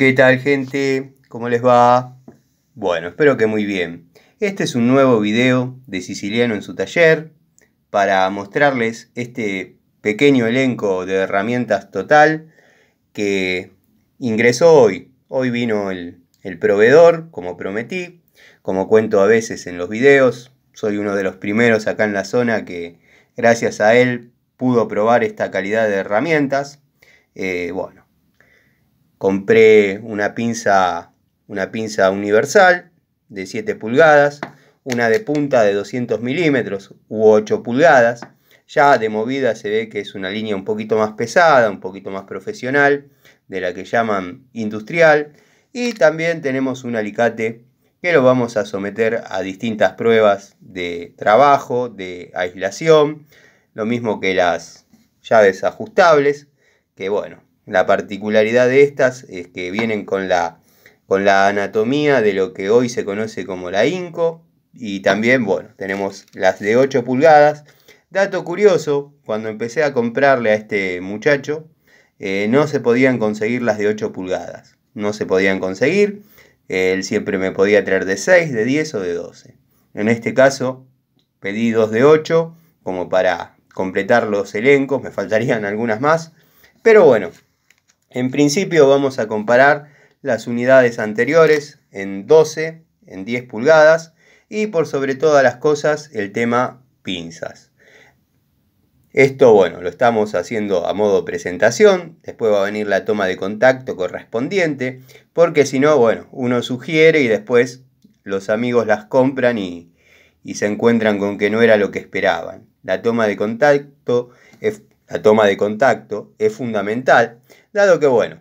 ¿Qué tal, gente? ¿Cómo les va? Bueno, espero que muy bien. Este es un nuevo video de Siciliano en su taller para mostrarles este pequeño elenco de herramientas total que ingresó hoy. Hoy vino el proveedor, como prometí, como cuento a veces en los videos. Soy uno de los primeros acá en la zona que gracias a él pudo probar esta calidad de herramientas. Bueno, compré una pinza universal de 7 pulgadas, una de punta de 200 milímetros u 8 pulgadas. Ya de movida se ve que es una línea un poquito más pesada, un poquito más profesional, de la que llaman industrial. Y también tenemos un alicate que lo vamos a someter a distintas pruebas de trabajo, de aislación. Lo mismo que las llaves ajustables, que bueno, la particularidad de estas es que vienen con la anatomía de lo que hoy se conoce como la INCO. Y también, bueno, tenemos las de 8 pulgadas. Dato curioso, cuando empecé a comprarle a este muchacho, no se podían conseguir las de 8 pulgadas. No se podían conseguir. Él siempre me podía traer de 6, de 10 o de 12. En este caso, pedí 2 de 8, como para completar los elencos. Me faltarían algunas más. Pero bueno, en principio vamos a comparar las unidades anteriores en 12, en 10 pulgadas y por sobre todas las cosas el tema pinzas. Esto, bueno, lo estamos haciendo a modo presentación, después va a venir la toma de contacto correspondiente, porque si no, bueno, uno sugiere y después los amigos las compran y se encuentran con que no era lo que esperaban. La toma de contacto es fundamental, dado que, bueno,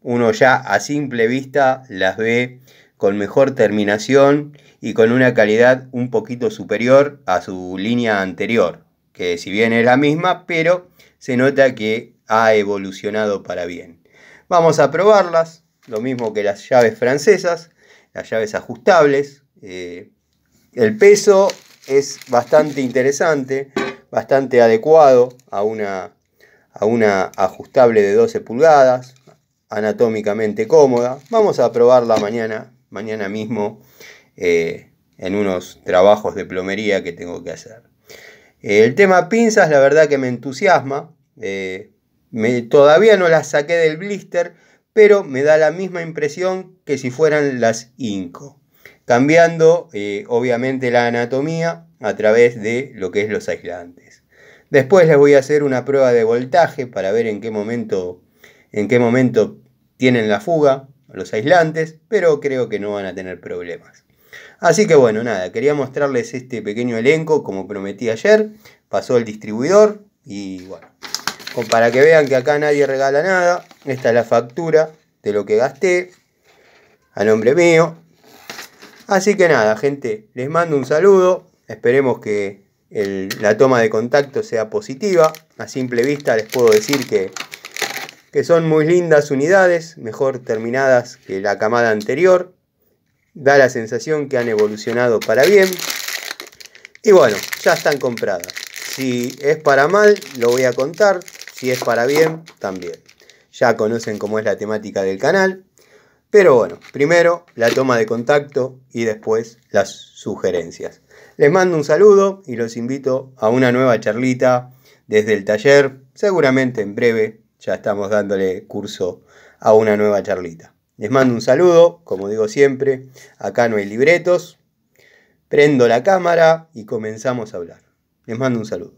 uno ya a simple vista las ve con mejor terminación y con una calidad un poquito superior a su línea anterior, que si bien es la misma, pero se nota que ha evolucionado para bien. Vamos a probarlas, lo mismo que las llaves francesas, las llaves ajustables. El peso es bastante interesante, bastante adecuado a una ajustable de 12 pulgadas, anatómicamente cómoda. Vamos a probarla mañana mismo en unos trabajos de plomería que tengo que hacer. El tema pinzas, la verdad que me entusiasma. Todavía no las saqué del blister, pero me da la misma impresión que si fueran las INCO, cambiando obviamente la anatomía a través de lo que es los aislantes. Después les voy a hacer una prueba de voltaje para ver en qué momento tienen la fuga los aislantes, pero creo que no van a tener problemas. Así que bueno, nada, quería mostrarles este pequeño elenco como prometí ayer. Pasó el distribuidor y bueno, para que vean que acá nadie regala nada. Esta es la factura de lo que gasté a nombre mío. Así que nada, gente, les mando un saludo. Esperemos que la toma de contacto sea positiva. A simple vista les puedo decir que son muy lindas unidades, mejor terminadas que la camada anterior. Da la sensación que han evolucionado para bien. Y bueno, ya están compradas. Si es para mal, lo voy a contar. Si es para bien, también. Ya conocen cómo es la temática del canal. Pero bueno, primero la toma de contacto y después las sugerencias. Les mando un saludo y los invito a una nueva charlita desde el taller. Seguramente en breve ya estamos dándole curso a una nueva charlita. Les mando un saludo, como digo siempre, acá no hay libretos. Prendo la cámara y comenzamos a hablar. Les mando un saludo.